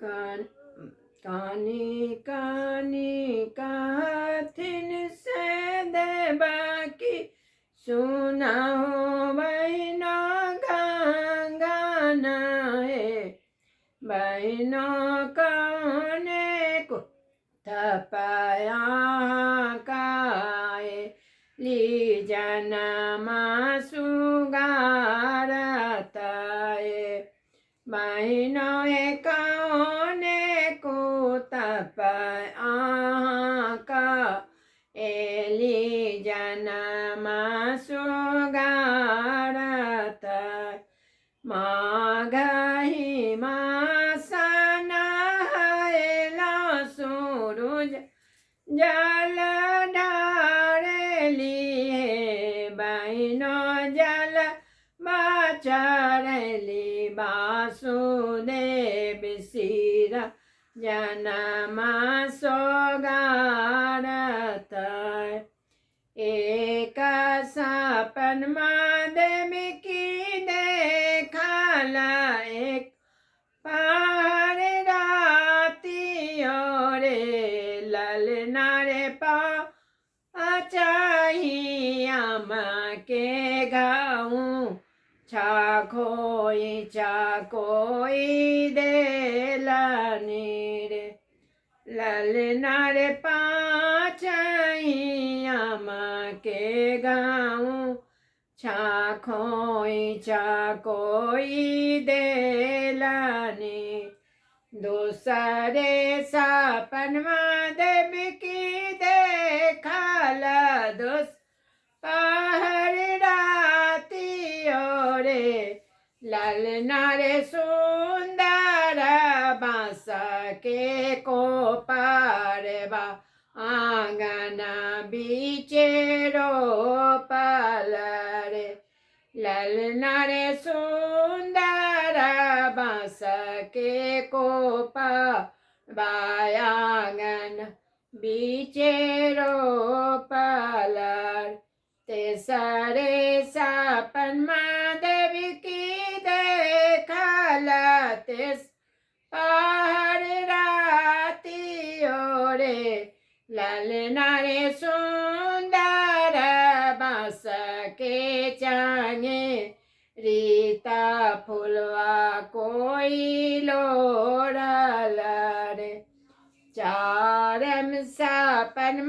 कान कानी कानी काथिन से देवा की सुनाओ बहना गाना है बहनों कौने को तपाया काए ली जनमा सुगारताए बहनों कौने को तपाया का एली जनमा सुगारताए माघही मासन हैला सूरज जल डारेली है बहनों जल बचारेली वासुदेव सिरा जनमा सोगारत एक सपन देव की देखला एक पार रातियों रे ललना रे पा चाहिया माँ के गाऊँ चाकोई देलानी रे ललना रे पा चाहिया माँ के गाऊँ चाकोई देलानी दूसरे सपन देव की देखला दोस पहर रातियों रे ललना रे सुंदर बांस के को पारवा आंगना बीचे रोपल रे ललना रे सुंदर बांस के कोपा बायांगन बीचे रोपलर तेसरे सपन देव की देखल तेस पहर रातियों रे ललना रे सुंदर बांस के चांगे रीता फुलवा कोई लोड़ल रे चारम सपन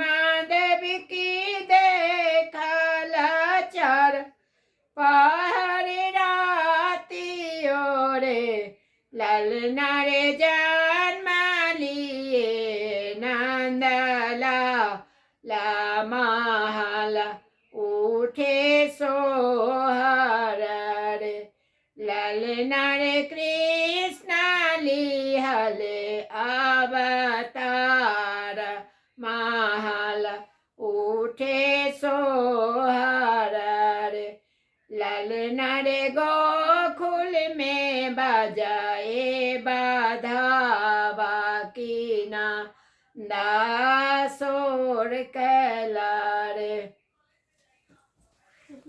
देव की देखल चार पहर रातियों रे ललना रे जन्म लिए नंदला ला महला उठे सोहर रे ललना रे कृष्ण लिहले अवतार महल उठे सोहर रे ललना रे गोकुल में बजाए बाधावा की ना दासोर कैला रे